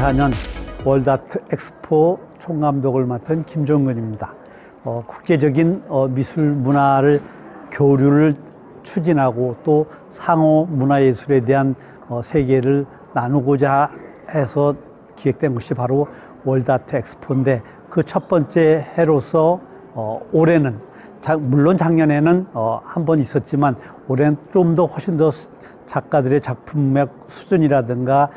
2024년 월드아트 엑스포 총감독을 맡은 김종근입니다. 국제적인 미술 문화를 교류를 추진하고 또 상호 문화예술에 대한 세계를 나누고자 해서 기획된 것이 바로 월드아트 엑스포인데, 그 첫 번째 해로서 올해는 물론 작년에는 한 번 있었지만 올해는 좀 더 훨씬 더 작가들의 작품의 수준이라든가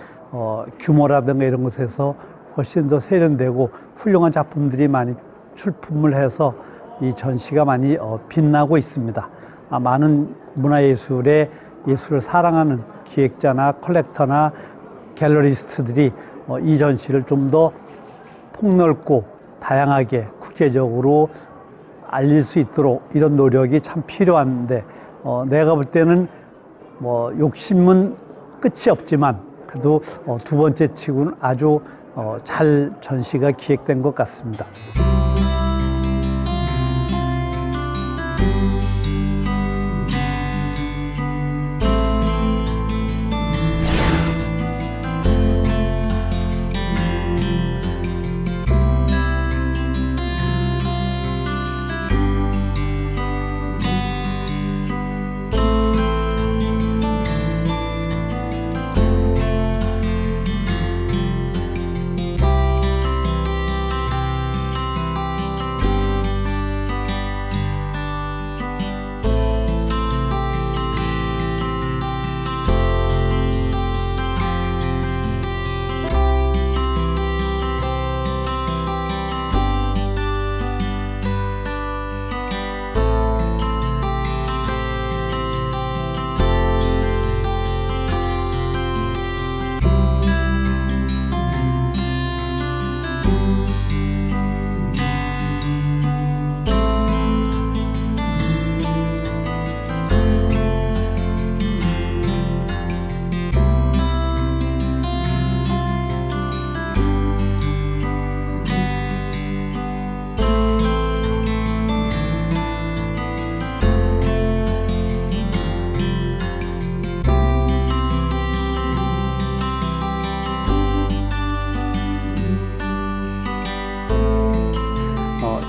규모라든가 이런 것에서 훨씬 더 세련되고 훌륭한 작품들이 많이 출품을 해서 이 전시가 많이 빛나고 있습니다. 많은 문화예술의 예술을 사랑하는 기획자나 컬렉터나 갤러리스트들이 이 전시를 좀 더 폭넓고 다양하게 국제적으로 알릴 수 있도록 이런 노력이 참 필요한데, 내가 볼 때는 욕심은 끝이 없지만 그래도 두 번째 치고는 아주 잘 전시가 기획된 것 같습니다.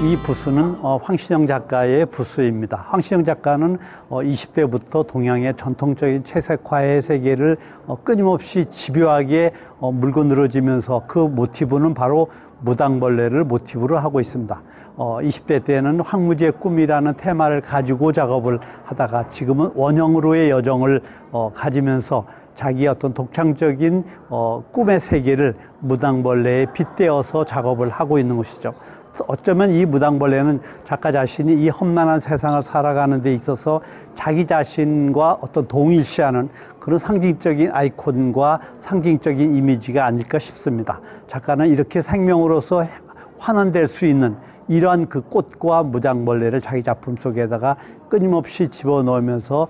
이 부스는 황신영 작가의 부스입니다. 황신영 작가는 20대부터 동양의 전통적인 채색화의 세계를 끊임없이 집요하게 물고 늘어지면서 그 모티브는 바로 무당벌레를 모티브로 하고 있습니다. 20대 때는 황무지의 꿈이라는 테마를 가지고 작업을 하다가 지금은 원형으로의 여정을 가지면서 자기의 어떤 독창적인 꿈의 세계를 무당벌레에 빗대어서 작업을 하고 있는 것이죠. 어쩌면 이 무당벌레는 작가 자신이 이 험난한 세상을 살아가는 데 있어서 자기 자신과 어떤 동일시하는 그런 상징적인 아이콘과 상징적인 이미지가 아닐까 싶습니다. 작가는 이렇게 생명으로서 환원될 수 있는 이러한 그 꽃과 무당벌레를 자기 작품 속에다가 끊임없이 집어넣으면서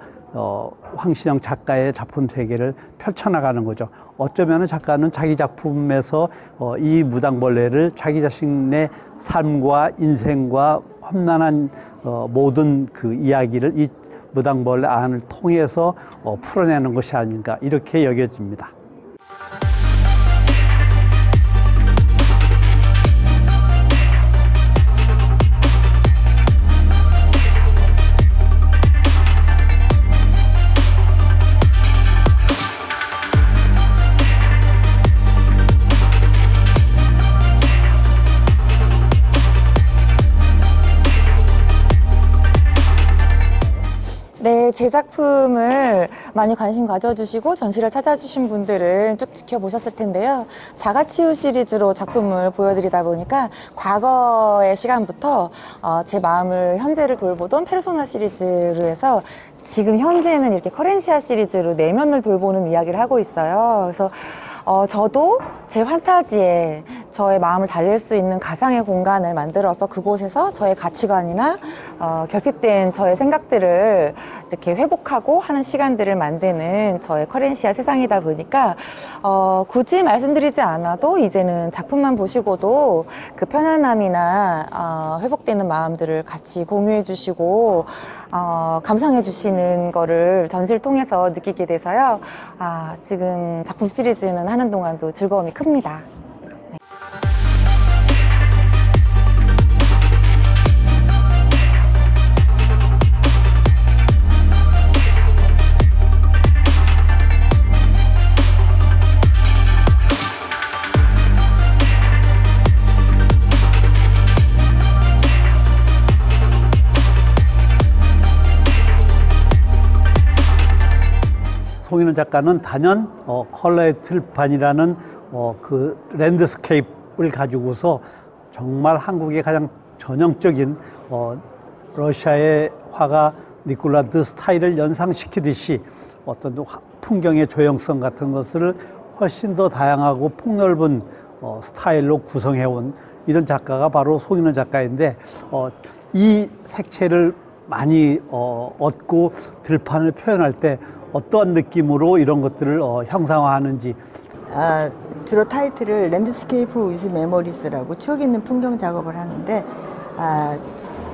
황신영 작가의 작품 세계를 펼쳐나가는 거죠. 어쩌면 작가는 자기 작품에서 이 무당벌레를 자기 자신의 삶과 인생과 험난한 모든 그 이야기를 이 무당벌레 안을 통해서 풀어내는 것이 아닌가, 이렇게 여겨집니다. 네, 제 작품을 많이 관심 가져주시고 전시를 찾아주신 분들은 쭉 지켜보셨을 텐데요. 자가치유 시리즈로 작품을 보여드리다 보니까 과거의 시간부터 제 마음을 현재를 돌보던 페르소나 시리즈로 해서 지금 현재는 이렇게 커렌시아 시리즈로 내면을 돌보는 이야기를 하고 있어요. 그래서 저도 제 판타지에 저의 마음을 달랠 수 있는 가상의 공간을 만들어서 그곳에서 저의 가치관이나 결핍된 저의 생각들을 이렇게 회복하고 하는 시간들을 만드는 저의 커렌시아 세상이다 보니까 굳이 말씀드리지 않아도 이제는 작품만 보시고도 그 편안함이나 회복되는 마음들을 같이 공유해 주시고 감상해 주시는 거를 전시를 통해서 느끼게 돼서요. 지금 작품 시리즈는 하는 동안도 즐거움이 큽니다. 송인원 작가는 단연 컬러의 들판이라는 그 랜드스케이프를 가지고서 정말 한국의 가장 전형적인 러시아의 화가 니콜라드 스타일을 연상시키듯이 어떤 풍경의 조형성 같은 것을 훨씬 더 다양하고 폭넓은 스타일로 구성해온 이런 작가가 바로 송인원 작가인데 이 색채를 많이 얻고 들판을 표현할 때 어떠한 느낌으로 이런 것들을 형상화하는지. 주로 타이틀을 랜드스케이프 위즈 메모리스라고 추억 있는 풍경 작업을 하는데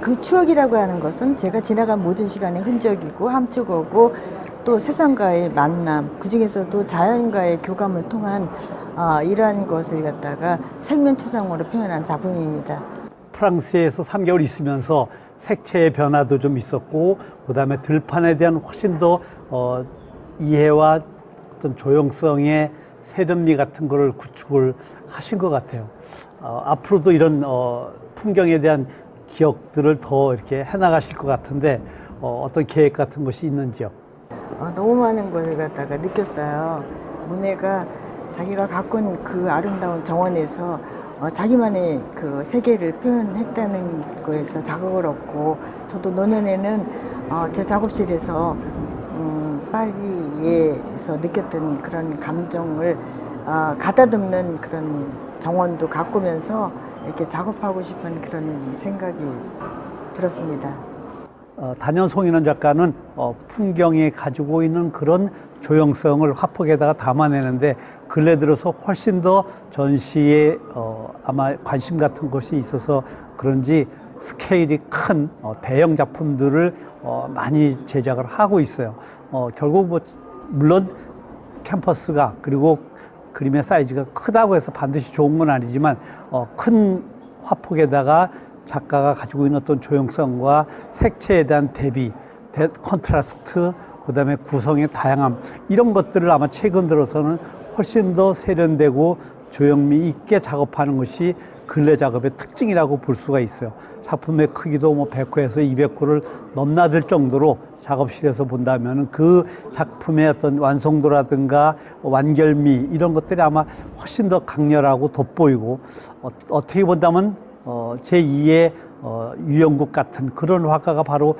그 추억이라고 하는 것은 제가 지나간 모든 시간의 흔적이고 함축어고 또 세상과의 만남, 그중에서도 자연과의 교감을 통한 이러한 것을 갖다가 생면추상으로 표현한 작품입니다. 프랑스에서 3개월 있으면서 색채의 변화도 좀 있었고 그다음에 들판에 대한 훨씬 더 이해와 어떤 조형성의 세련미 같은 거를 구축을 하신 것 같아요. 앞으로도 이런 풍경에 대한 기억들을 더 이렇게 해나가실 것 같은데 어떤 계획 같은 것이 있는지요? 너무 많은 것을 갖다가 느꼈어요. 모네가 자기가 가꾼 그 아름다운 정원에서 자기만의 그 세계를 표현했다는 거에서 자극을 얻고, 저도 노년에는 제 작업실에서 파리에서 느꼈던 그런 감정을 가다듬는 그런 정원도 가꾸면서 이렇게 작업하고 싶은 그런 생각이 들었습니다. 단연 송인원 작가는 풍경이 가지고 있는 그런 조형성을 화폭에다가 담아내는데 근래 들어서 훨씬 더 전시에 아마 관심 같은 것이 있어서 그런지 스케일이 큰 대형 작품들을 많이 제작을 하고 있어요. 결국 물론 캔버스가 그리고 그림의 사이즈가 크다고 해서 반드시 좋은 건 아니지만 큰 화폭에다가 작가가 가지고 있는 어떤 조형성과 색채에 대한 대비, 컨트라스트, 그다음에 구성의 다양함, 이런 것들을 아마 최근 들어서는 훨씬 더 세련되고 조형미 있게 작업하는 것이 근래 작업의 특징이라고 볼 수가 있어요. 작품의 크기도 100호에서 200호를 넘나들 정도로 작업실에서 본다면 그 작품의 어떤 완성도라든가 완결미 이런 것들이 아마 훨씬 더 강렬하고 돋보이고 어떻게 본다면 제2의 유영국 같은 그런 화가가 바로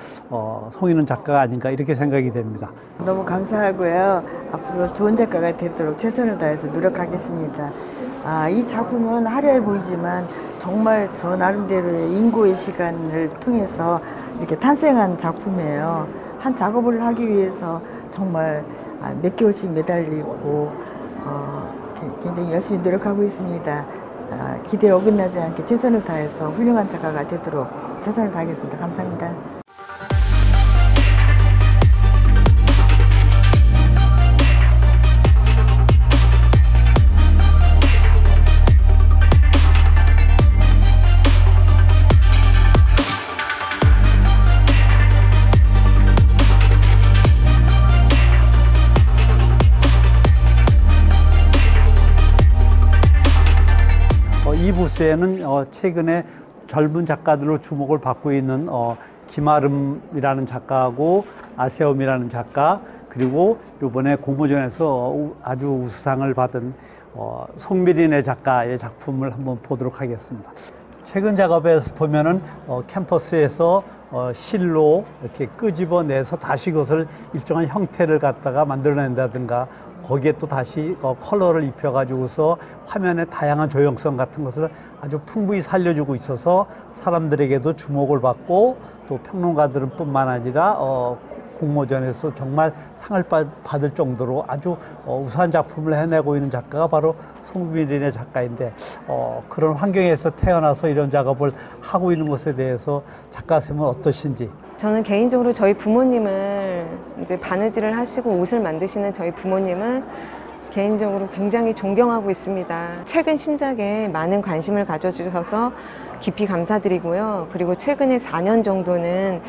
송인원 작가가 아닌가 이렇게 생각이 됩니다. 너무 감사하고요. 앞으로 좋은 작가가 되도록 최선을 다해서 노력하겠습니다. 이 작품은 화려해 보이지만 정말 저 나름대로의 인고의 시간을 통해서 이렇게 탄생한 작품이에요. 한 작업을 하기 위해서 정말 몇 개월씩 매달리고 굉장히 열심히 노력하고 있습니다. 기대에 어긋나지 않게 최선을 다해서 훌륭한 작가가 되도록 최선을 다하겠습니다. 감사합니다. 이 부스에는 최근에 젊은 작가들로 주목을 받고 있는 김아름이라는 작가하고 아세엄이라는 작가, 그리고 이번에 공모전에서 아주 우수상을 받은 송미린의 작가의 작품을 한번 보도록 하겠습니다. 최근 작업에서 보면은 캠퍼스에서 실로 이렇게 끄집어내서 다시 그것을 일정한 형태를 갖다가 만들어낸다든가, 거기에 또 다시 컬러를 입혀가지고서 화면의 다양한 조형성 같은 것을 아주 풍부히 살려주고 있어서 사람들에게도 주목을 받고 또 평론가들은 뿐만 아니라 공모전에서 정말 상을 받을 정도로 아주 우수한 작품을 해내고 있는 작가가 바로 송미린의 작가인데, 그런 환경에서 태어나서 이런 작업을 하고 있는 것에 대해서 작가 쌤은 어떠신지? 저는 개인적으로 저희 부모님을 이제 바느질을 하시고 옷을 만드시는 저희 부모님을 개인적으로 굉장히 존경하고 있습니다. 최근 신작에 많은 관심을 가져주셔서 깊이 감사드리고요. 그리고 최근에 4년 정도는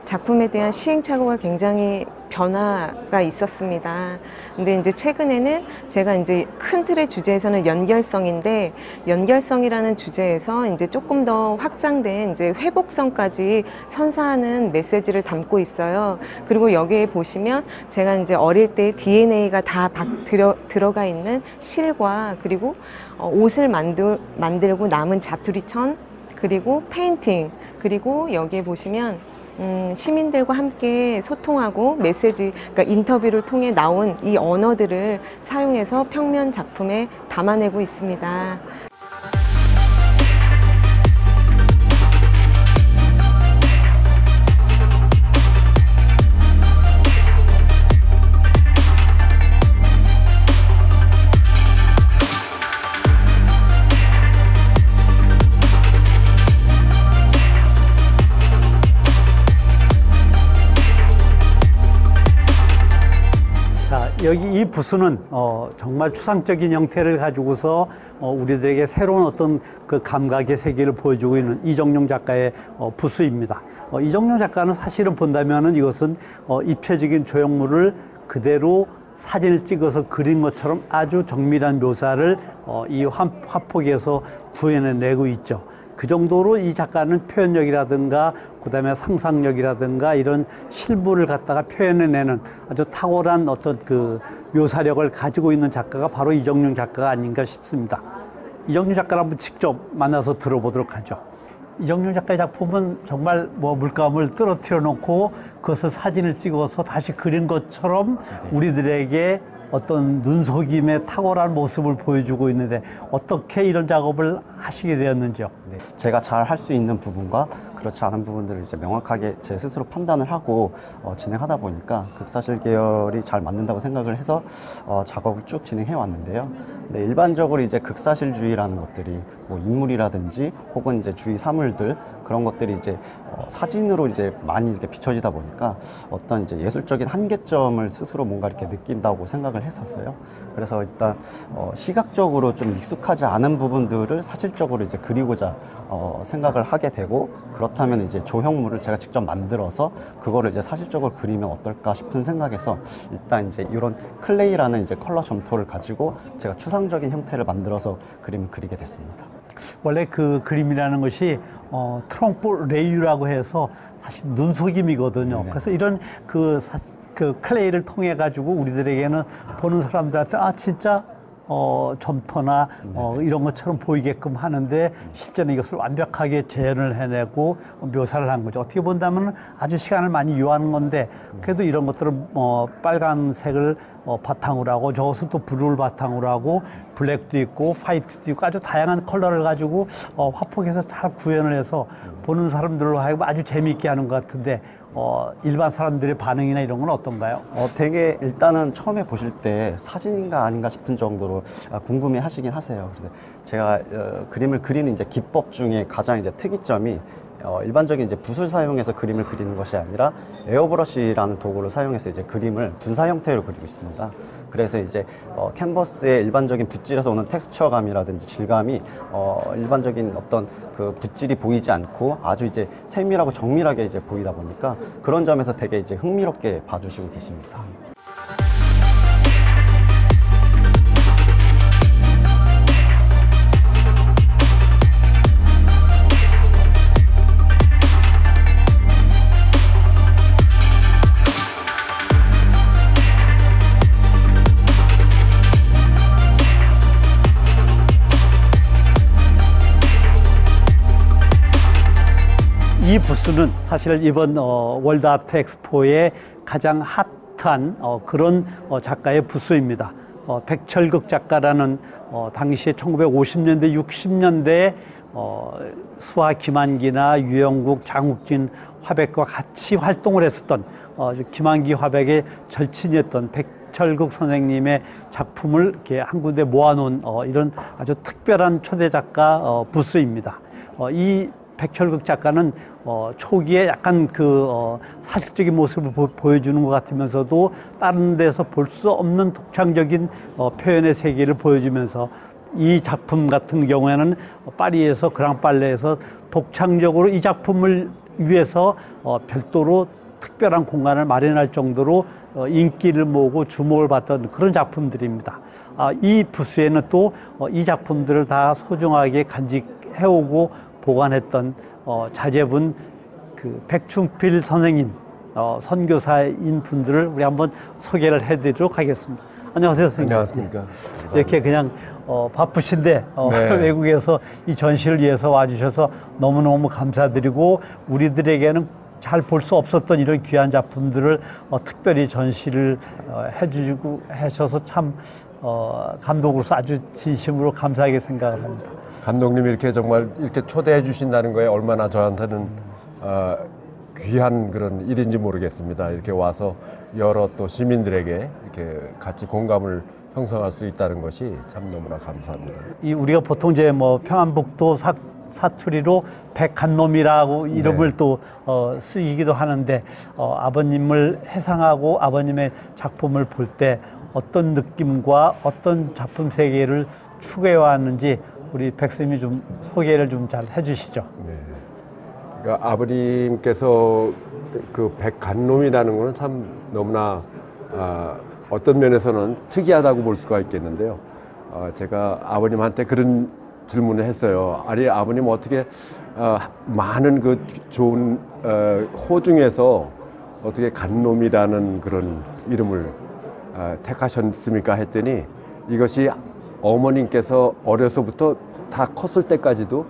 작품에 대한 시행착오가 굉장히 변화가 있었습니다. 근데 이제 최근에는 제가 이제 큰 틀의 주제에서는 연결성인데, 연결성이라는 주제에서 이제 조금 더 확장된 이제 회복성까지 선사하는 메시지를 담고 있어요. 그리고 여기에 보시면 제가 이제 어릴 때 DNA가 다 들어가 있는 실과, 그리고 옷을 만들고 남은 자투리천, 그리고 페인팅, 그리고 여기에 보시면 시민들과 함께 소통하고 메시지, 그러니까 인터뷰를 통해 나온 이 언어들을 사용해서 평면 작품에 담아내고 있습니다. 여기 이 부스는 정말 추상적인 형태를 가지고서 우리들에게 새로운 어떤 그 감각의 세계를 보여주고 있는 이정용 작가의 부스입니다. 이정용 작가는 사실은 본다면은 이것은 입체적인 조형물을 그대로 사진을 찍어서 그린 것처럼 아주 정밀한 묘사를 이 화폭에서 구현해내고 있죠. 그 정도로 이 작가는 표현력이라든가 그다음에 상상력이라든가 이런 실물을 갖다가 표현해내는 아주 탁월한 어떤 그 묘사력을 가지고 있는 작가가 바로 이정용 작가가 아닌가 싶습니다. 이정용 작가를 한번 직접 만나서 들어보도록 하죠. 이정용 작가의 작품은 정말 뭐 물감을 떨어뜨려 놓고 그것을 사진을 찍어서 다시 그린 것처럼 우리들에게 어떤 눈속임의 탁월한 모습을 보여주고 있는데 어떻게 이런 작업을 하시게 되었는지요? 네, 제가 잘 할 수 있는 부분과 그렇지 않은 부분들을 이제 명확하게 제 스스로 판단을 하고 진행하다 보니까 극사실 계열이 잘 맞는다고 생각을 해서 작업을 쭉 진행해 왔는데요. 근데 일반적으로 이제 극사실주의라는 것들이 뭐 인물이라든지 혹은 이제 주위 사물들 그런 것들이 이제 사진으로 이제 많이 이렇게 비춰지다 보니까 어떤 이제 예술적인 한계점을 스스로 뭔가 이렇게 느낀다고 생각을 했었어요. 그래서 일단 시각적으로 좀 익숙하지 않은 부분들을 사실적으로 이제 그리고자 생각을 하게 되고, 그렇다면 이제 조형물을 제가 직접 만들어서 그거를 이제 사실적으로 그리면 어떨까 싶은 생각에서 일단 이제 이런 클레이라는 이제 컬러 점토를 가지고 제가 추상적인 형태를 만들어서 그림을 그리게 됐습니다. 원래 그 그림이라는 것이 트럼프 레이유라고 해서 사실 눈속임이거든요. 네. 그래서 이런 그 클레이를 통해 가지고 우리들에게는 보는 사람들한테 진짜 점토나 이런 것처럼 보이게끔 하는데 실제는 이것을 완벽하게 재현을 해내고 묘사를 한 거죠. 어떻게 본다면 아주 시간을 많이 요하는 건데 그래도 이런 것들을 빨간색을 바탕으로 하고 저것은 또 블루를 바탕으로 하고 블랙도 있고 화이트도 있고 아주 다양한 컬러를 가지고 화폭에서 잘 구현을 해서 보는 사람들로 하여금 아주 재미있게 하는 것 같은데 일반 사람들의 반응이나 이런 건 어떤가요? 되게 일단은 처음에 보실 때 사진인가 아닌가 싶은 정도로 궁금해 하시긴 하세요. 그래서 제가 그림을 그리는 이제 기법 중에 가장 이제 특이점이 일반적인 이제 붓을 사용해서 그림을 그리는 것이 아니라 에어브러시라는 도구를 사용해서 이제 그림을 분사 형태로 그리고 있습니다. 그래서 이제 캔버스의 일반적인 붓질에서 오는 텍스처감이라든지 질감이 일반적인 어떤 그 붓질이 보이지 않고 아주 이제 세밀하고 정밀하게 이제 보이다 보니까 그런 점에서 되게 이제 흥미롭게 봐주시고 계십니다. 이 부스는 사실 이번 월드 아트 엑스포의 가장 핫한 그런 작가의 부스입니다. 백철극 작가라는 당시에 1950년대, 60년대에 수하 김한기나 유영국, 장욱진 화백과 같이 활동을 했었던 김한기 화백의 절친이었던 백철극 선생님의 작품을 이렇게 한 군데 모아놓은 이런 아주 특별한 초대 작가 부스입니다. 이 백철극 작가는 초기에 약간 사실적인 모습을 보여주는 것 같으면서도 다른 데서 볼 수 없는 독창적인 표현의 세계를 보여주면서 이 작품 같은 경우에는 파리에서 그랑팔레에서 독창적으로 이 작품을 위해서 별도로 특별한 공간을 마련할 정도로 인기를 모으고 주목을 받던 그런 작품들입니다. 이 부스에는 또 이 작품들을 다 소중하게 간직해오고 보관했던 자제분 그 백충필 선생님, 선교사인 분들을 우리 한번 소개를 해드리도록 하겠습니다. 안녕하세요, 선생님. 안녕하십니까. 이렇게 그냥 바쁘신데 네. 외국에서 이 전시를 위해서 와주셔서 너무너무 감사드리고, 우리들에게는 잘 볼 수 없었던 이런 귀한 작품들을 특별히 전시를 해주시고 하셔서 참 감독으로서 아주 진심으로 감사하게 생각을 합니다. 감독님이 이렇게 정말 이렇게 초대해 주신다는 거에 얼마나 저한테는 귀한 그런 일인지 모르겠습니다. 이렇게 와서 여러 또 시민들에게 이렇게 같이 공감을 형성할 수 있다는 것이 참 너무나 감사합니다. 이 우리가 보통 이제 뭐 평안북도 사투리로 백한놈이라고 이름을 네. 또 쓰이기도 하는데, 아버님을 해상하고 아버님의 작품을 볼 때 어떤 느낌과 어떤 작품 세계를 추구해 왔는지 우리 백 선생님이 좀 소개를 좀 잘 해주시죠. 네. 그러니까 아버님께서 그 백간놈이라는 것은 참 너무나 어떤 면에서는 특이하다고 볼 수가 있겠는데요. 제가 아버님한테 그런 질문을 했어요. 아니, 아버님 어떻게 많은 그 좋은 호 중에서 어떻게 간놈이라는 그런 이름을 택하셨습니까? 했더니 이것이 어머님께서 어려서부터 다 컸을 때까지도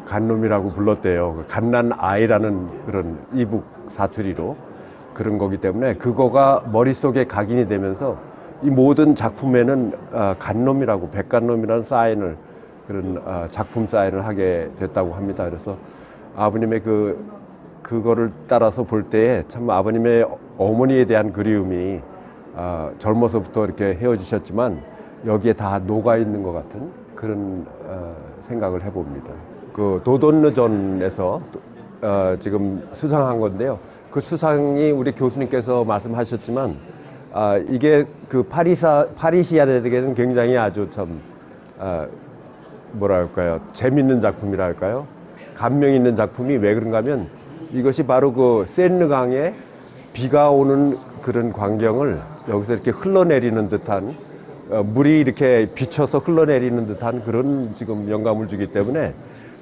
간놈이라고 불렀대요. 갓난 아이라는 그런 이북 사투리로 그런 거기 때문에 그거가 머릿속에 각인이 되면서 이 모든 작품에는 간놈이라고, 백간놈이라는 사인을, 그런 작품 사인을 하게 됐다고 합니다. 그래서 아버님의 그거를 따라서 볼 때에 참 아버님의 어머니에 대한 그리움이 젊어서부터 이렇게 헤어지셨지만 여기에 다 녹아 있는 것 같은 그런 생각을 해봅니다. 그 도돈느전에서 지금 수상한 건데요. 그 수상이 우리 교수님께서 말씀하셨지만 이게 그 파리시안에게는 굉장히 아주 참 뭐랄까요, 재밌는 작품이랄까요, 감명 있는 작품이 왜 그런가 하면 이것이 바로 그 세느 강에 비가 오는 그런 광경을 여기서 이렇게 흘러내리는 듯한, 물이 이렇게 비쳐서 흘러내리는 듯한 그런 지금 영감을 주기 때문에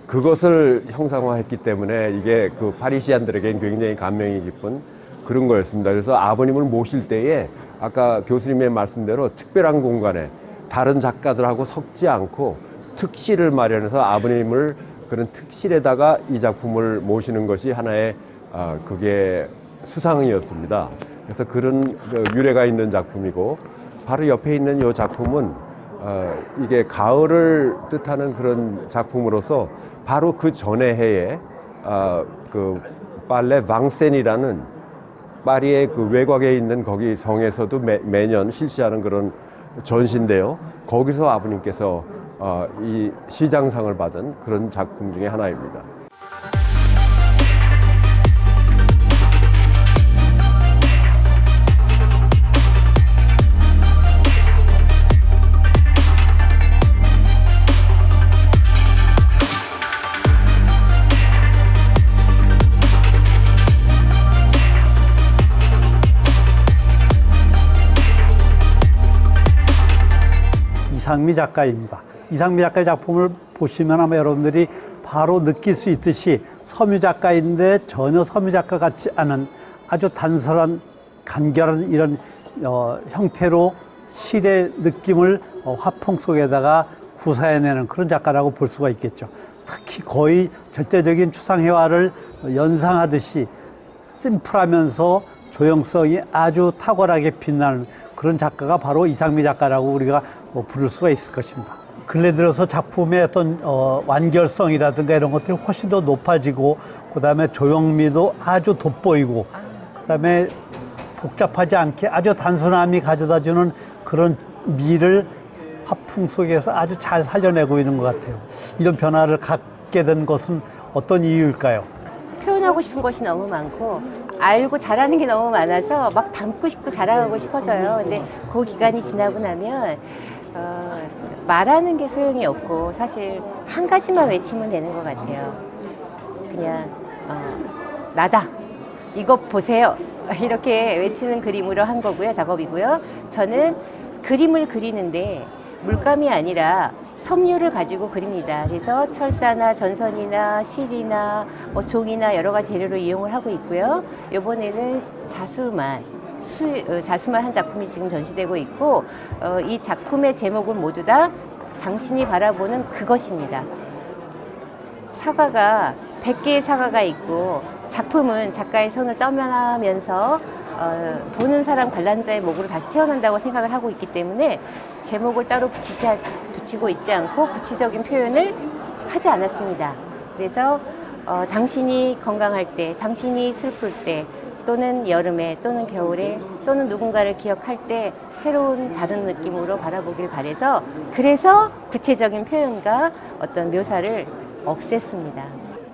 그것을 형상화했기 때문에 이게 그 파리시안들에게는 굉장히 감명이 깊은 그런 거였습니다. 그래서 아버님을 모실 때에 아까 교수님의 말씀대로 특별한 공간에 다른 작가들하고 섞지 않고 특실을 마련해서 아버님을 그런 특실에다가 이 작품을 모시는 것이 하나의 그게 수상이었습니다. 그래서 그런 유래가 있는 작품이고, 바로 옆에 있는 이 작품은 이게 가을을 뜻하는 그런 작품으로서 바로 그 전의 해에 그 빨레 방센이라는 파리의 그 외곽에 있는 거기 성에서도 매년 실시하는 그런 전시인데요. 거기서 아버님께서 이 시장상을 받은 그런 작품 중에 하나입니다. 이상미 작가입니다. 이상미 작가의 작품을 보시면 아마 여러분들이 바로 느낄 수 있듯이 서유 작가인데 전혀 서유 작가 같지 않은 아주 단순한 간결한 이런 형태로 실의 느낌을 화풍 속에다가 구사해내는 그런 작가라고 볼 수가 있겠죠. 특히 거의 절대적인 추상회화를 연상하듯이 심플하면서 조형성이 아주 탁월하게 빛나는 그런 작가가 바로 이상미 작가라고 우리가 부를 수가 있을 것입니다. 근래 들어서 작품의 어떤 완결성이라든가 이런 것들이 훨씬 더 높아지고, 그 다음에 조형미도 아주 돋보이고, 그 다음에 복잡하지 않게 아주 단순함이 가져다주는 그런 미를 화풍 속에서 아주 잘 살려내고 있는 것 같아요. 이런 변화를 갖게 된 것은 어떤 이유일까요? 표현하고 싶은 것이 너무 많고 알고 잘하는 게 너무 많아서 막 담고 싶고 자랑하고 싶어져요. 근데 그 기간이 지나고 나면 말하는 게 소용이 없고 사실 한 가지만 외치면 되는 것 같아요. 그냥 나다, 이것 보세요, 이렇게 외치는 그림으로 한 거고요. 작업이고요. 저는 그림을 그리는데 물감이 아니라 섬유를 가지고 그립니다. 그래서 철사나 전선이나 실이나 뭐 종이나 여러 가지 재료를 이용을 하고 있고요. 이번에는 자수만 한 작품이 지금 전시되고 있고 이 작품의 제목은 모두 다 당신이 바라보는 그것입니다. 사과가 100개의 사과가 있고 작품은 작가의 손을 떠면하면서 보는 사람 관람자의 목으로 다시 태어난다고 생각을 하고 있기 때문에 제목을 따로 붙이고 있지 않고 구체적인 표현을 하지 않았습니다. 그래서 당신이 건강할 때, 당신이 슬플 때, 또는 여름에, 또는 겨울에, 또는 누군가를 기억할 때 새로운 다른 느낌으로 바라보길 바래서 그래서 구체적인 표현과 어떤 묘사를 없앴습니다.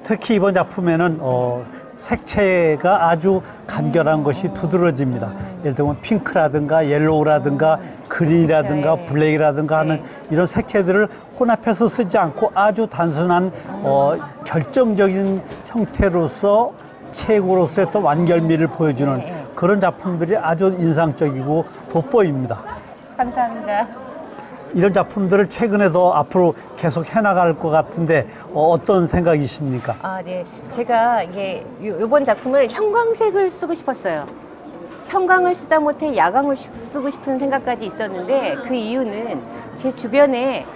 특히 이번 작품에는 색채가 아주 간결한 것이 두드러집니다. 예를 들면 핑크라든가 옐로우라든가 그린이라든가 네. 블랙이라든가 하는 이런 색채들을 혼합해서 쓰지 않고 아주 단순한 결정적인 형태로서 책으로서의 또 완결미를 보여주는 네. 그런 작품들이 아주 인상적이고 돋보입니다. 감사합니다. 이런 작품들을 최근에도 앞으로 계속 해나갈 것 같은데 어떤 생각이십니까? 아, 네. 제가 이번 작품을 형광색을 쓰고 싶었어요. 형광을 쓰다 못해 야광을 쓰고 싶은 생각까지 있었는데 그 이유는 제 주변에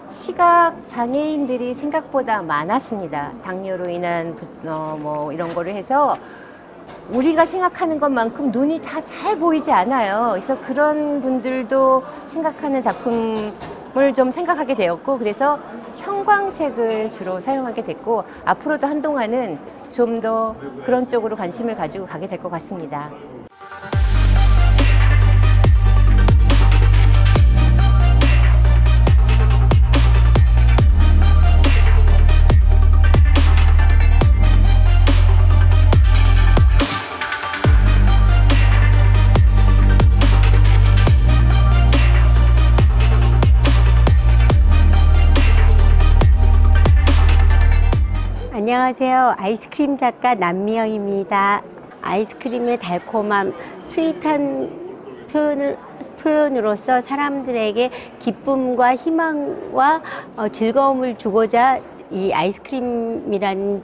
시각 장애인들이 생각보다 많았습니다. 당뇨로 인한 뭐 이런 거를 해서 우리가 생각하는 것만큼 눈이 다 잘 보이지 않아요. 그래서 그런 분들도 생각하는 작품을 좀 생각하게 되었고 그래서 형광색을 주로 사용하게 됐고 앞으로도 한동안은 좀 더 그런 쪽으로 관심을 가지고 가게 될 것 같습니다. 안녕하세요. 아이스크림 작가 남미영입니다. 아이스크림의 달콤함, 스윗한 표현으로서 사람들에게 기쁨과 희망과 즐거움을 주고자 이 아이스크림이라는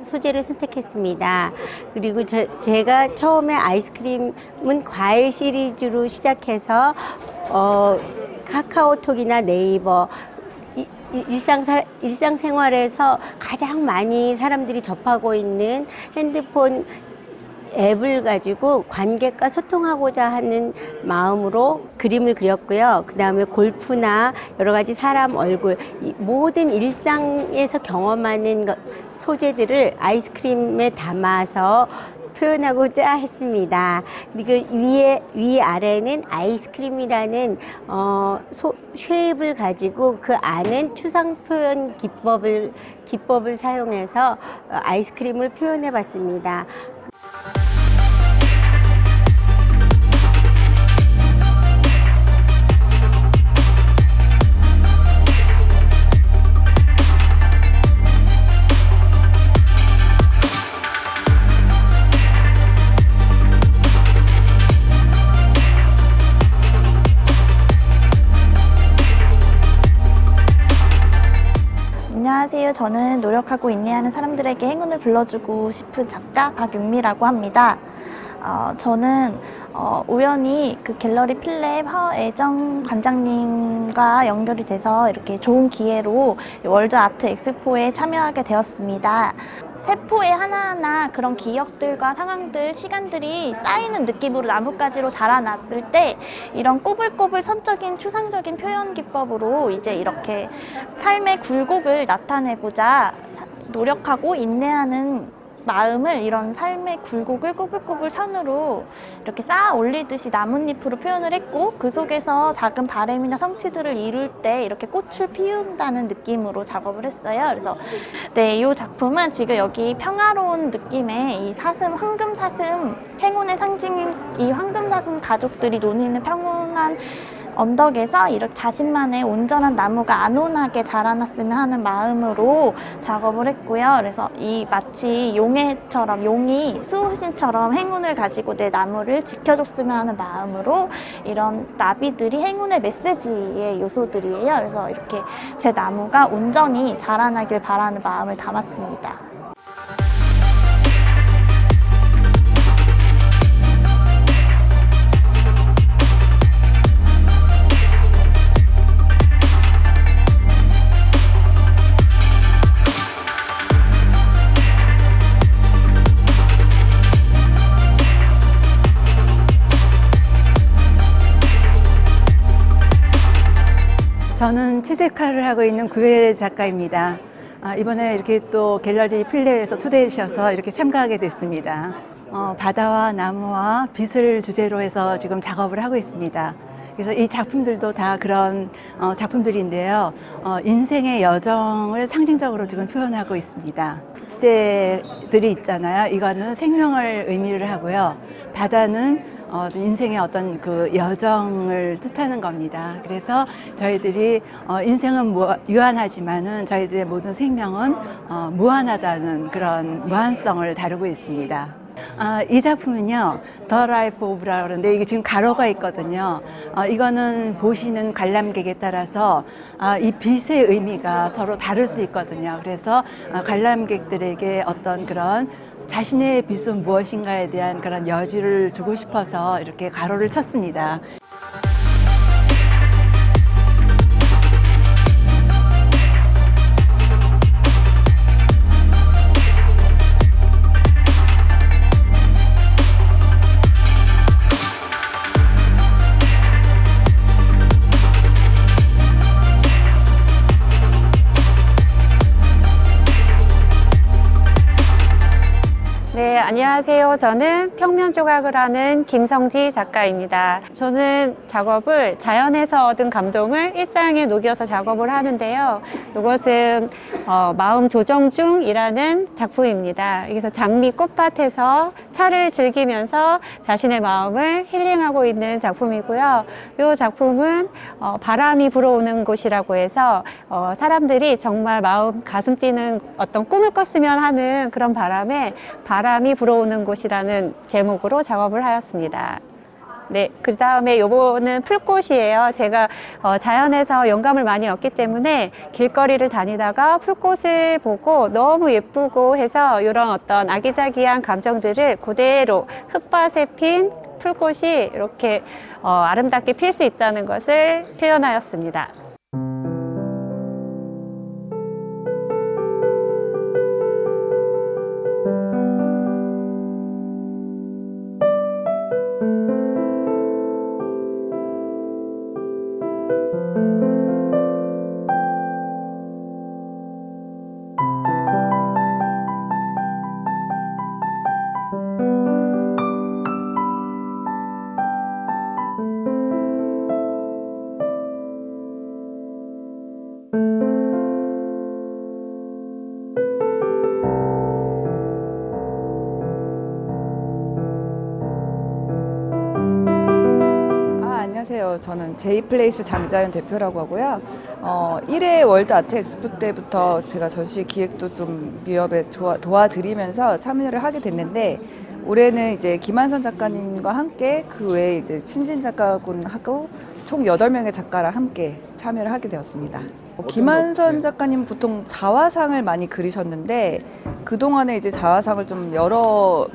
소재를 선택했습니다. 그리고 제가 처음에 아이스크림은 과일 시리즈로 시작해서 카카오톡이나 네이버 일상생활에서 가장 많이 사람들이 접하고 있는 핸드폰 앱을 가지고 관객과 소통하고자 하는 마음으로 그림을 그렸고요. 그 다음에 골프나 여러 가지 사람 얼굴, 모든 일상에서 경험하는 소재들을 아이스크림에 담아서 표현하고자 했습니다. 그리고 위아래는 아이스크림이라는 쉐입을 가지고 그 안은 추상 표현 기법을 사용해서 아이스크림을 표현해 봤습니다. 안녕하세요. 저는 노력하고 인내하는 사람들에게 행운을 불러주고 싶은 작가 박윤미라고 합니다. 저는 우연히 그 갤러리 필립 허애정 관장님과 연결이 돼서 이렇게 좋은 기회로 월드 아트 엑스포에 참여하게 되었습니다. 세포에 하나하나 그런 기억들과 상황들, 시간들이 쌓이는 느낌으로 나뭇가지로 자라났을 때 이런 꼬불꼬불 선적인 추상적인 표현 기법으로 이제 이렇게 삶의 굴곡을 나타내고자 노력하고 인내하는 마음을 이런 삶의 굴곡을 꼬불꼬불 산으로 이렇게 쌓아 올리듯이 나뭇잎으로 표현을 했고 그 속에서 작은 바램이나 성취들을 이룰 때 이렇게 꽃을 피운다는 느낌으로 작업을 했어요. 그래서 네, 이 작품은 지금 여기 평화로운 느낌의 이 사슴, 황금사슴, 행운의 상징인 이 황금사슴 가족들이 노는 평온한 언덕에서 이렇게 자신만의 온전한 나무가 안온하게 자라났으면 하는 마음으로 작업을 했고요. 그래서 이 마치 용해처럼, 용이 수호신처럼 행운을 가지고 내 나무를 지켜줬으면 하는 마음으로 이런 나비들이 행운의 메시지의 요소들이에요. 그래서 이렇게 제 나무가 온전히 자라나길 바라는 마음을 담았습니다. 저는 채색화를 하고 있는 구혜 작가입니다. 이번에 이렇게 또 갤러리 필레에서 초대해 주셔서 이렇게 참가하게 됐습니다. 바다와 나무와 빛을 주제로 해서 지금 작업을 하고 있습니다. 그래서 이 작품들도 다 그런 작품들인데요. 인생의 여정을 상징적으로 지금 표현하고 있습니다. 숫새들이 있잖아요. 이거는 생명을 의미를 하고요. 바다는 인생의 어떤 그 여정을 뜻하는 겁니다. 그래서 저희들이 인생은 유한하지만은 저희들의 모든 생명은 무한하다는 그런 무한성을 다루고 있습니다. 이 작품은요, The Life of라고 그러는데 이게 지금 가로가 있거든요. 이거는 보시는 관람객에 따라서 이 빛의 의미가 서로 다를 수 있거든요. 그래서 관람객들에게 어떤 그런 자신의 빛은 무엇인가에 대한 그런 여지를 주고 싶어서 이렇게 가로를 쳤습니다. 네, 안녕하세요. 저는 평면조각을 하는 김성지 작가입니다. 저는 작업을 자연에서 얻은 감동을 일상에 녹여서 작업을 하는데요. 이것은 마음 조정 중이라는 작품입니다. 그래서 장미 꽃밭에서 차를 즐기면서 자신의 마음을 힐링하고 있는 작품이고요. 이 작품은 바람이 불어오는 곳이라고 해서 사람들이 정말 마음 가슴 뛰는 어떤 꿈을 꿨으면 하는 그런 바람이 불어오는 곳이라는 제목으로 작업을 하였습니다. 네, 그 다음에 요거는 풀꽃이에요. 제가 자연에서 영감을 많이 얻기 때문에 길거리를 다니다가 풀꽃을 보고 너무 예쁘고 해서 이런 어떤 아기자기한 감정들을 그대로 흙밭에 핀 풀꽃이 이렇게 아름답게 필 수 있다는 것을 표현하였습니다. 안녕하세요. 저는 제이플레이스 장자연 대표라고 하고요. 1회 월드 아트 엑스포 때부터 제가 전시 기획도 좀 미협에 도와드리면서 참여를 하게 됐는데, 올해는 이제 김한선 작가님과 함께 그 외에 이제 신진 작가군하고 총 8명의 작가랑 함께 참여를 하게 되었습니다. 김한선 작가님 보통 자화상을 많이 그리셨는데, 그동안에 이제 자화상을 좀 여러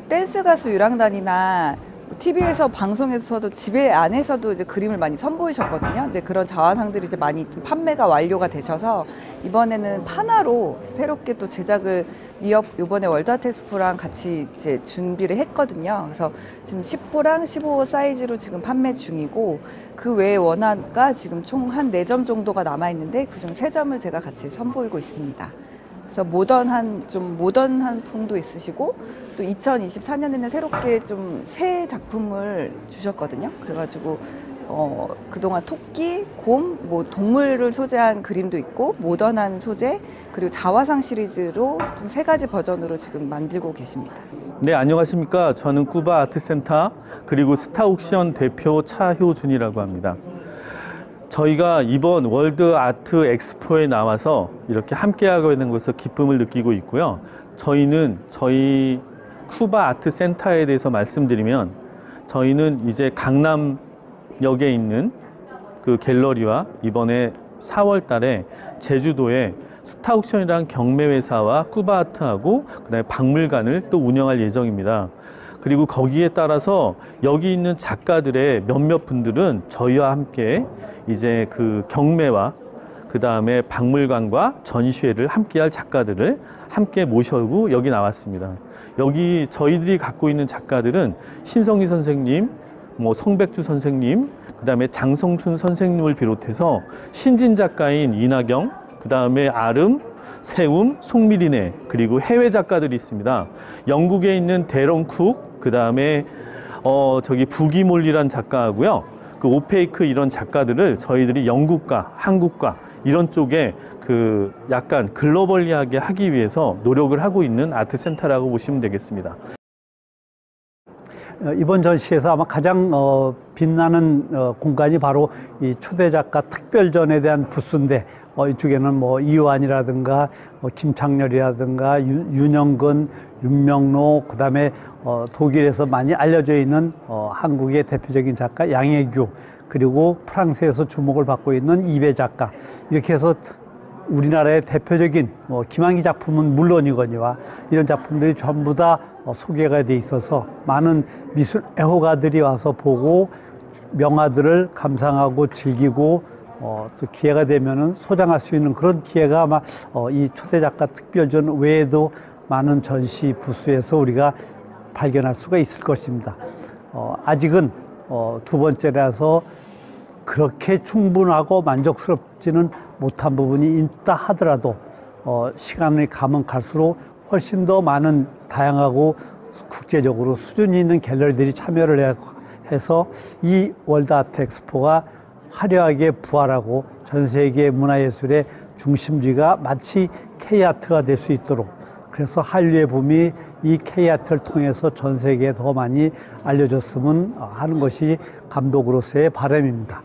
댄스 가수 유랑단이나 TV에서 방송에서도 집에 안에서도 이제 그림을 많이 선보이셨거든요. 근데 그런 자화상들이 이제 많이 좀 판매가 완료가 되셔서 이번에는 판화로 새롭게 또 제작을 미협 이번에 월드아트 엑스포랑 같이 이제 준비를 했거든요. 그래서 지금 10호랑 15호 사이즈로 지금 판매 중이고, 그 외에 원화가 지금 총 한 4점 정도가 남아 있는데 그중 3점을 제가 같이 선보이고 있습니다. 그래서 모던한 풍도 있으시고, 또 2024년에는 새롭게 좀 새 작품을 주셨거든요. 그래가지고 그동안 토끼, 곰, 동물을 소재한 그림도 있고, 모던한 소재, 그리고 자화상 시리즈로 좀 3가지 버전으로 지금 만들고 계십니다. 네, 안녕하십니까. 저는 꾸바 아트센터 그리고 스타옥션 대표 차효준이라고 합니다. 저희가 이번 월드 아트 엑스포에 나와서 이렇게 함께하고 있는 것에서 기쁨을 느끼고 있고요. 저희는 저희 쿠바 아트센터에 대해서 말씀드리면 저희는 이제 강남역에 있는 그 갤러리와 이번에 4월 달에 제주도에 스타옥션이라는 경매회사와 쿠바아트하고 그다음에 박물관을 또 운영할 예정입니다. 그리고 거기에 따라서 여기 있는 작가들의 몇몇 분들은 저희와 함께 이제 그 경매와 그다음에 박물관과 전시회를 함께 할 작가들을 함께 모셔고 여기 나왔습니다. 여기 저희들이 갖고 있는 작가들은 신성희 선생님, 뭐 성백주 선생님, 그다음에 장성춘 선생님을 비롯해서 신진 작가인 이나경, 그다음에 아름, 세움, 송미리네, 그리고 해외 작가들이 있습니다. 영국에 있는 데런 쿡, 그다음에 저기 부기몰리란 작가하고요. 그 오페이크 이런 작가들을 저희들이 영국과 한국과 이런 쪽에 그 약간 글로벌리하게 하기 위해서 노력을 하고 있는 아트센터라고 보시면 되겠습니다. 이번 전시에서 아마 가장 빛나는 공간이 바로 이 초대 작가 특별전에 대한 부스인데 이쪽에는 뭐 이완이라든가 김창렬이라든가 윤영근, 윤명로, 그다음에 독일에서 많이 알려져 있는 한국의 대표적인 작가 양혜규, 그리고 프랑스에서 주목을 받고 있는 이배 작가, 이렇게 해서 우리나라의 대표적인 김한기 작품은 물론이거니와 이런 작품들이 전부 다 소개가 돼 있어서 많은 미술 애호가들이 와서 보고 명화들을 감상하고 즐기고 또 기회가 되면은 소장할 수 있는 그런 기회가 아마 이 초대 작가 특별전 외에도 많은 전시 부스에서 우리가 발견할 수가 있을 것입니다. 아직은 두 번째라서 그렇게 충분하고 만족스럽지는 못한 부분이 있다 하더라도 시간이 가면 갈수록 훨씬 더 많은 다양하고 국제적으로 수준이 있는 갤러리들이 참여를 해서 이 월드 아트 엑스포가 화려하게 부활하고 전 세계 문화예술의 중심지가 마치 K아트가 될 수 있도록, 그래서 한류의 붐이 이 K아트를 통해서 전 세계에 더 많이 알려졌으면 하는 것이 감독으로서의 바람입니다.